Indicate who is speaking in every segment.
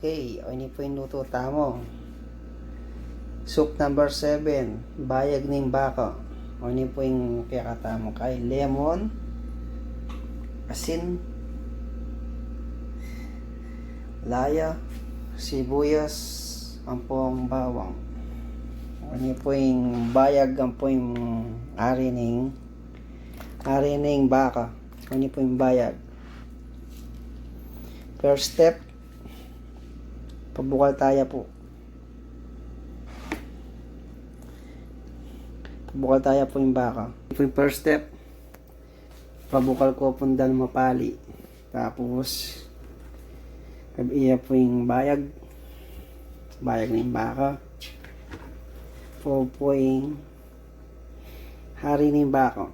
Speaker 1: Okay, o ini po yung luto tamo. Soup number 7, bayag ng baka. O ini po yung kaya kay lemon, asin, laya, sibuyas, ampong bawang. O ini po yung bayag, ang po yung ari ng baka. O ini po yung bayag. First step, pabukal tayo po. Pabukal tayo po yung baka. Ito yung first step. Pabukal ko po dal mapali. Tapos, iya po yung bayag. Bayag ng baka. Po yung hari ng baka.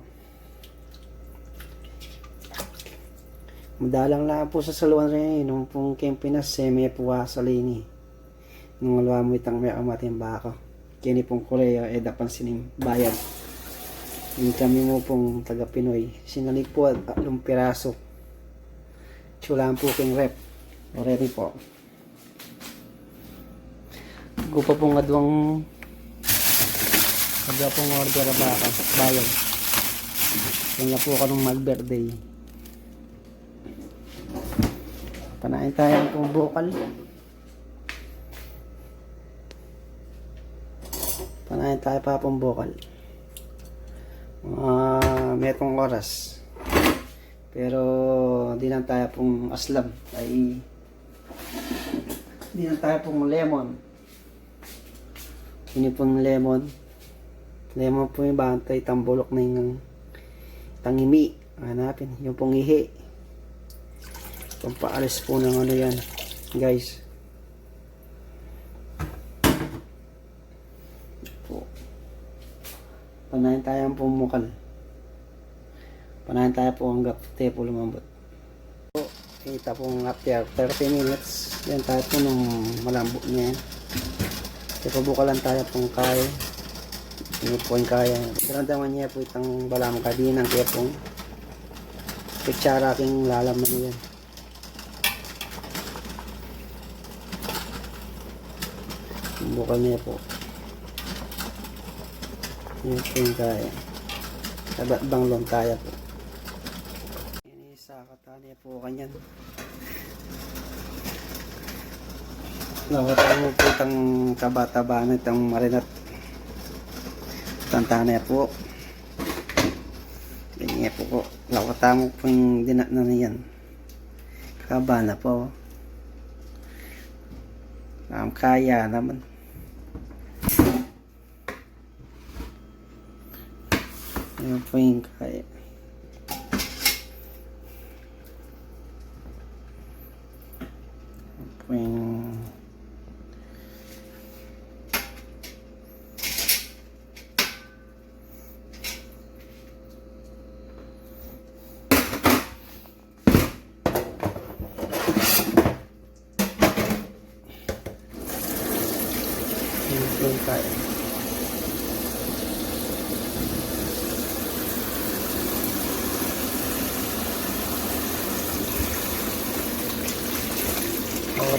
Speaker 1: Madalang lang po sa saluan rin nung pong Kempinas may puwasa lini nung alwa mo itang may amating baka kini pong Korea dapan sining bayad yung kami mo pong taga Pinoy sinalik po at 3 piraso tsulaan po king rep already po gupa pong adwang order na baka bayad kaya po ka nung mag-birthday. Panain tayo ng bukal. Panain tayo pa pong bukal. Metong oras. Pero di lang tayo pong aslam. Di lang tayo pong lemon. Ini pong lemon. Lemon po yung bantay. Tambulok na yung tangimi. Hanapin. Yung pong ihi. Pampaalis po ng ano yan guys po. Panahin tayo ang pumukal. Panahin tayo po hanggang tepo lumambot po. Kita po after 30 minutes yan tayo po nung malambot niya yan. Pabukalan tayo pong kaya hindi po yung kaya daramdaman niya po itang balam kadinang kaya pong kutsara king lalaman yan. Bukal niya po yun po yung kaya sabat banglong kaya po inisakata niya po kanyan nakata mo po itang taba-taba na itang marinat tanta niya po ganyan po nakata mo po yung dinat na niyan kaba na po kaya naman. Ayan po yung kaya. Ayan po yung kaya.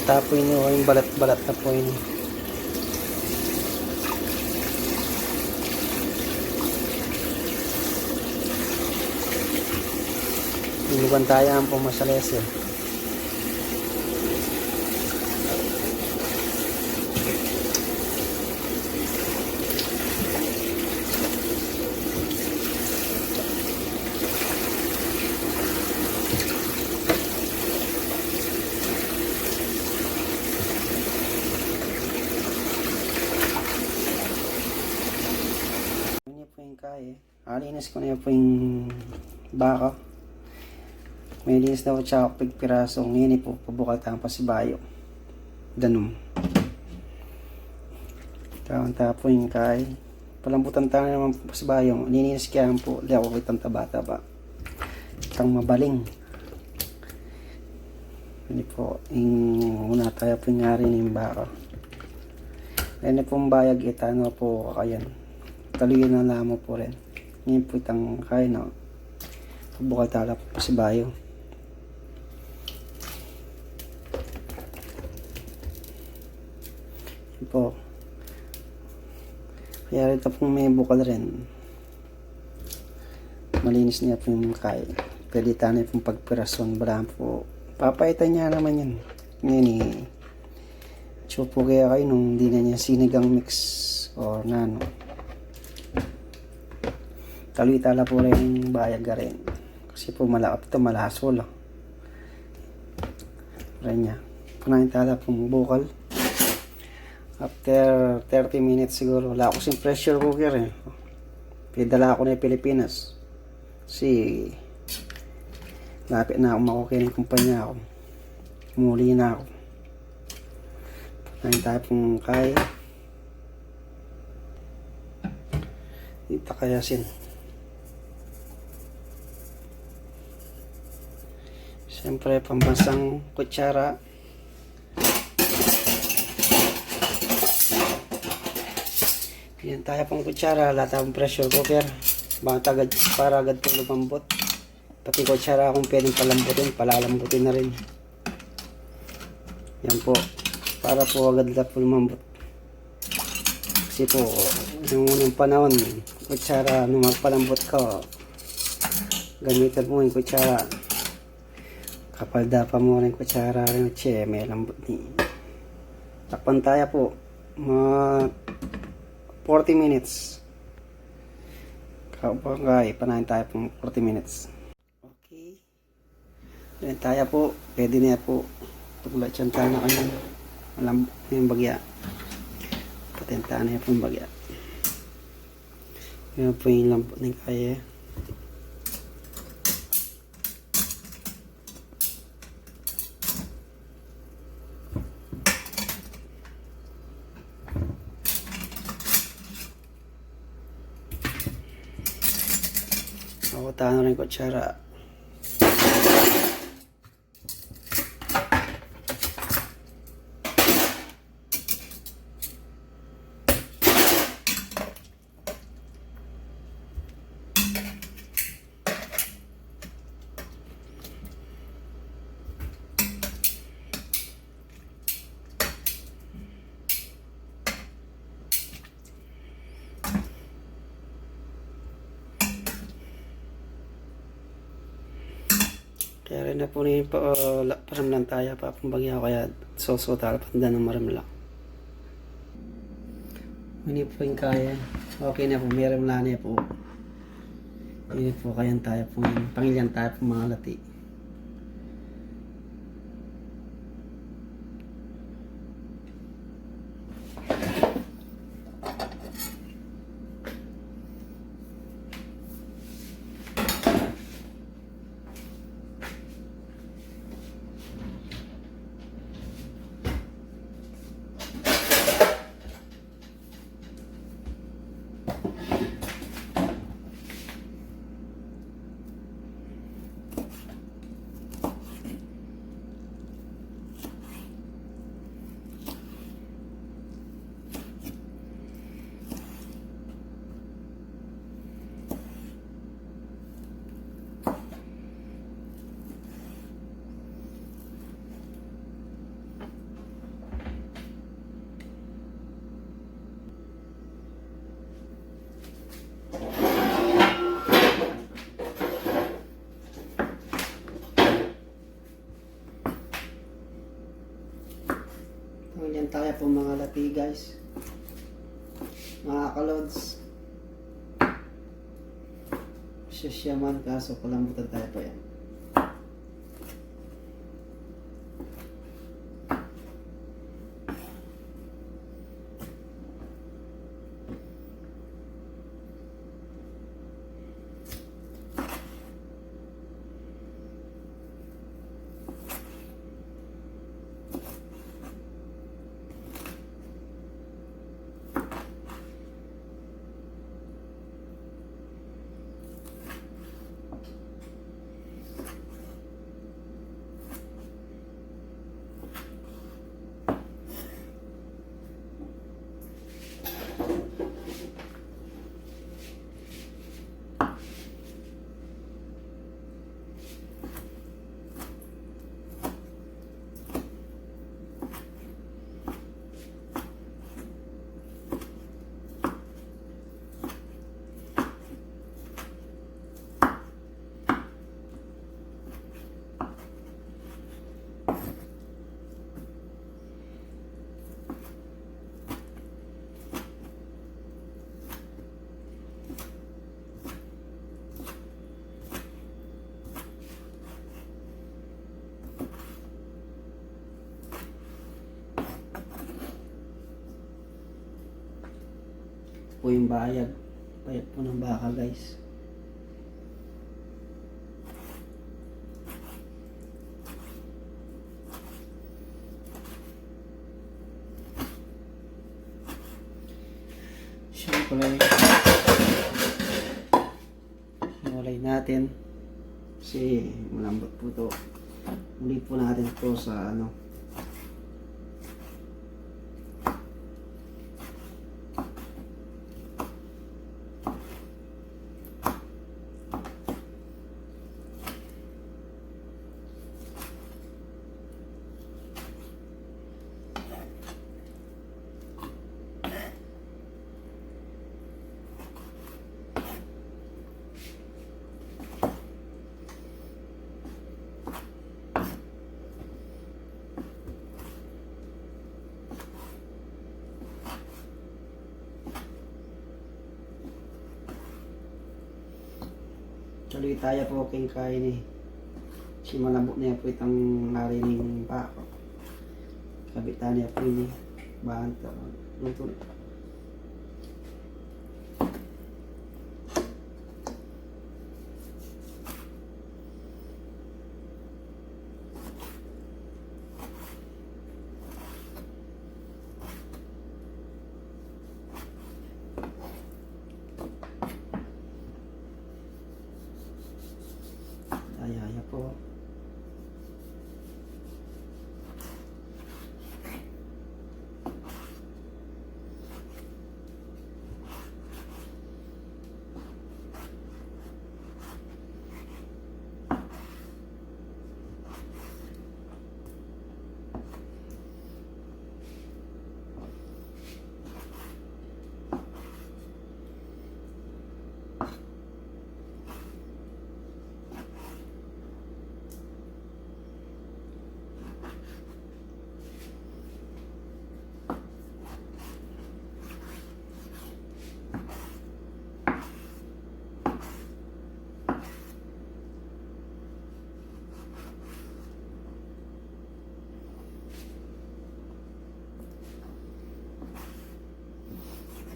Speaker 1: Tapoy nyo yung balat-balat na po yun. Inuban tayo ang pumasales eh. Kaya. Alinis ko na po yung baka. May linis na po siya pigpirasong ngayon po pabukal tayong pasibayo. Danum. Tawang po yung kaya. Palambutan tayo naman po pasibayo. Linis kaya po. Liyaw ko itang taba-taba. Itang mabaling. Hindi po. Una tayo po yung hari ng baka. Ngayon po yung bayag itano po kakayan. Taluyan na lamang po rin. Ngayon po itang kaya na pabukal talap po si bayo. po. Kaya ito pong may bukal rin. Malinis niya po yung kay. Pwede tayo pong pagpirason. Wala po. Papaitan niya naman yan. Ngayon chupo kaya kayo nung hindi na niya sinigang mix or nano. Talwitala po rin yung bayag ka rin. Kasi po malakap ito, malaso lang. Rin niya. Punahin tala pong bukal. After 30 minutes siguro, wala ako sin pressure cooker eh. Pinadala ako na yung Pilipinas. Kasi lapit na ako makukin ng kumpanya ako. Muli na ako. Punahin tayo pong kaya. Dito kayasin. Siyempre, pambansang kutsara. Yan tayo pang kutsara, lahat ng pressure cooker. Agad, para agad po lumambot. Pati kutsara kung pwedeng palambutin, palalambutin na rin. Yan po, para po agad na po lumambot. Kasi po, yung unang panahon, kutsara, nung magpalambot ka, gamitan mo yung kutsara. Kapal pa mo rin kutsara rin, may lambot ni. Takpan tayo po, mga 40 minutes. Kapag panahin tayo pong 40 minutes. Okay. Yan tayo po, pwede na po. Tugulat siya tayo na kanya. Malambot na yung bagya. Patentaan na yung bagya. Yan po yung lambot ng kaya. Pakutaan na rin kutsara. Kaya rin na po rin paramlan tayo pa pong bagya kaya soso tayo panda ng maramla. Hindi po yung kaya. Okay na po, maramla na po. Hindi po kayang tayo po, pangilyan tayo po mga lati. Yan tayo po mga lati guys, mga kalods. Siya man kaso palambutan tayo pa yan. po yung bayag. Bayag po ng baka guys. Siyempre, hiwalay natin. Kasi malambot po to. Muli po natin to sa ano. Tuloy tayo po king kain eh. Si malambot niya po itang narining bako. Kabitan niya po ini. Bahan ito. Luto. Ayaya po.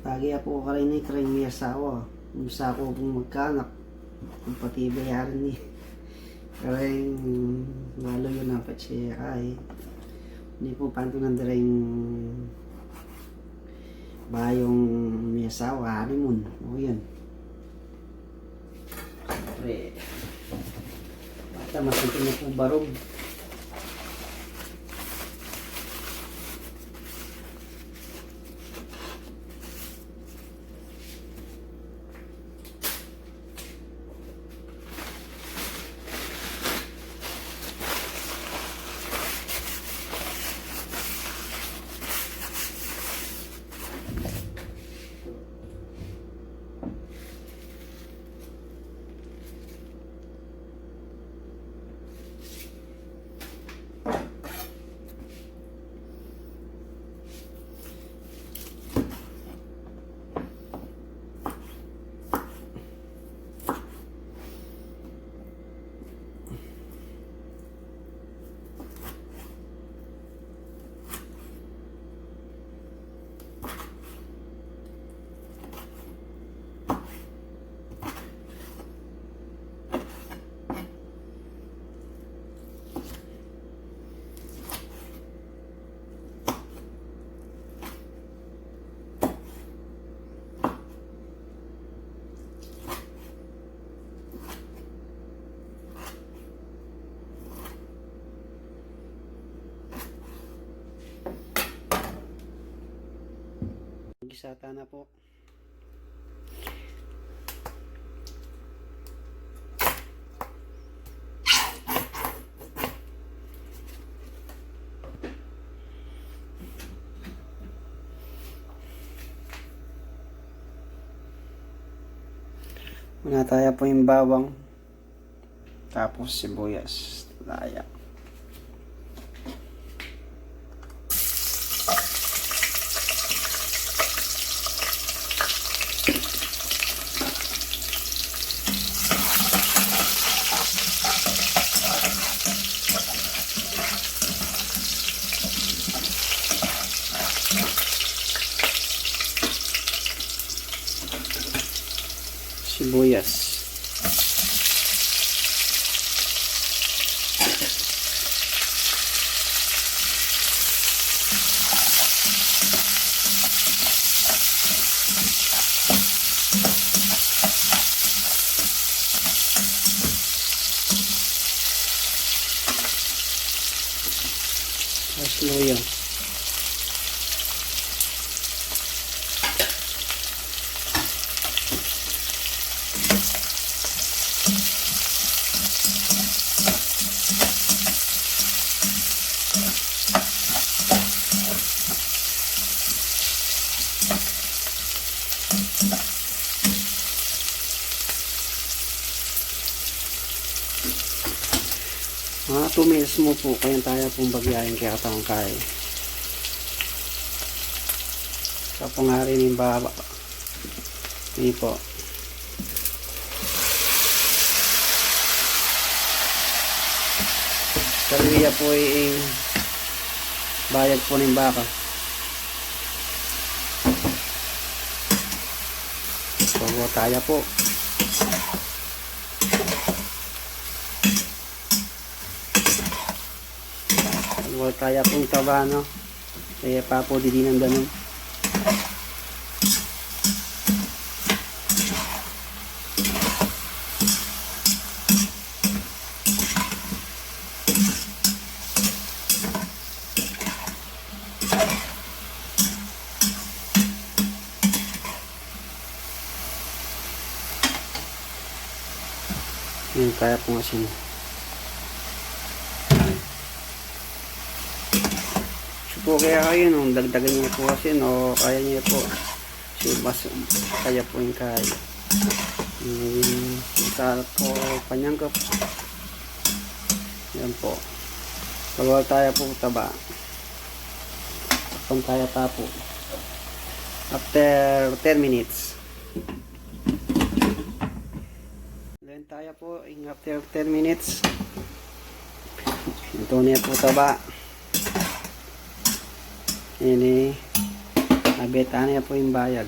Speaker 1: Lagi po ka rin ni Kring may asawa. Yung sako pong magkanak. Yung pati bayaran ni. Kaya lalo yun dapat siya ay. Hindi po panto nanda rin bayong may asawa. Honeymoon. O yan. Siyempre. Basta masintin na po barog. Gisata na po. Muna tayo po yung bawang. Tapos sibuyas. Laya. sibuyas. Luya. Mga 2 minutes mo po, kaya tayo pong bagyahin kaya tangkay. Sa pangarin yung baba. Hindi po. Kaluya po ay bayag po ng baka. So, tayo po. Huwag kaya pong taba, no? Kaya pa po di ng ganun. Yan kaya pong asin. Po kaya kayo nung dagdagan niyo po kasi no, kaya niyo po si mas kaya po yung kaya sa po panyangkap yan po pagwal tayo po taba pag tayo tapo after 10 minutes then tayo po after 10 minutes ito niya po taba. Ini nabeta niya po yung bayag.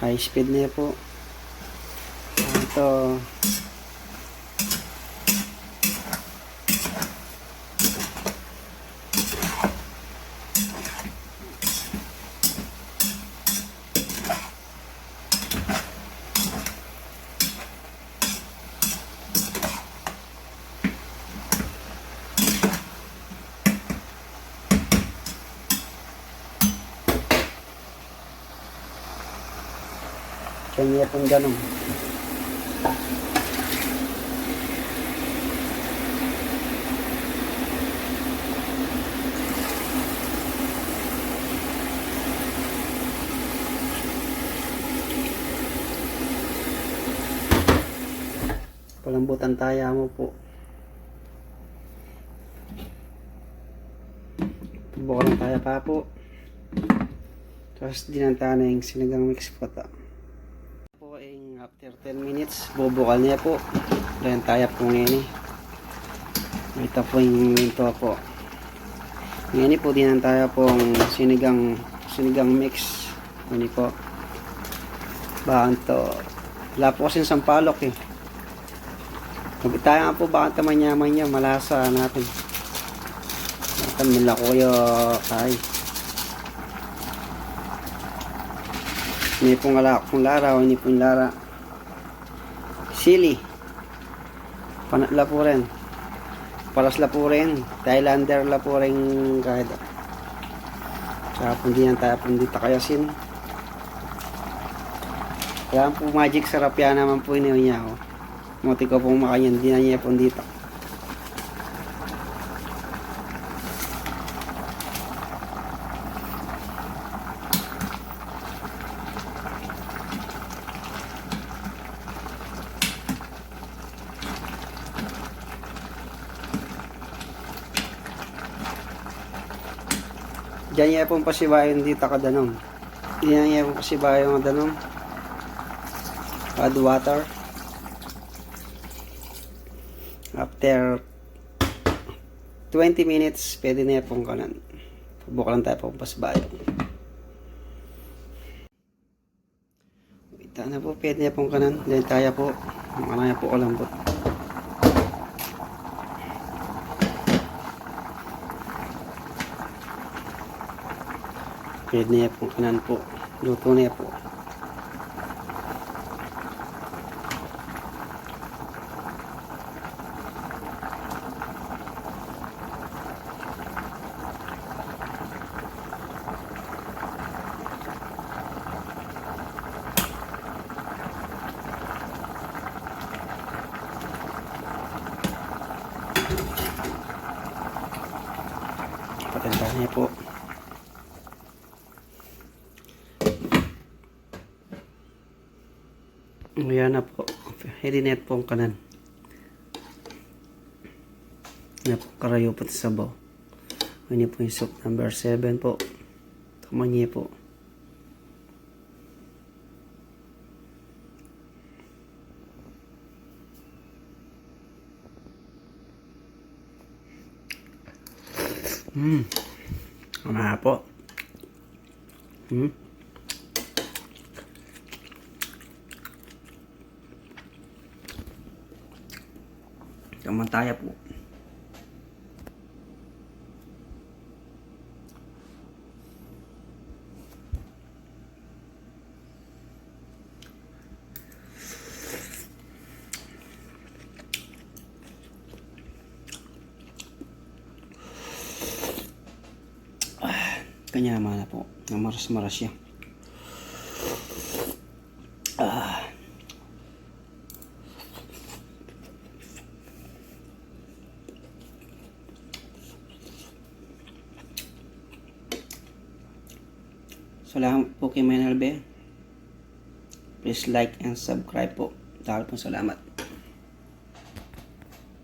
Speaker 1: High speed niya po. Ito kanya pong ganun. Palambutan tayo mo po. Bukan tayo pa po. Tapos dinanta na yung sinigang mix po ito. After 10 minutes, bubukal niya po. Then tayo po ngayon. Ito po yung ito po. Ngayon po din tayo pong sinigang mix. Ini po. Bahan to. Wala po kasing sampalok eh. Tayo nga po baka tamanyaman niya. Malasa natin. Natin nila kuya kay. Ini pong alak pong lara. Ini pong lara. Sili. Panatla po rin. Paras la po rin. Thailander la po rin kahit. Saka po hindi yan tayo po hindi takayasin. Kaya po magic sarap yan naman po iniyo niya. Oh. Mati ko pong makanyan. Hindi na niya po hindi tak. Diyan niya pong pasibayon dito ka danom. Diyan niya pong pasibayon ka danom. Add water. After 20 minutes, pwede na pong kanan. Buka lang tayo pong pasbayo. Ito na po, pwede na pong kanan. Diyan tayo po. Manaya po kalambot. Pwede na pong kanan po. Luto na po. Patenta niya po. Ayan na po. Hedinet po ang kanan. Ayan po. Karayo po sa sabaw. Ayan po yung soup number 7 po. Kamanye po. Ano po? Kamantaya po. Kanya mana po. Maras-maras siya. Salamat po kay Manalbe. Please like and subscribe po. Dahil po salamat.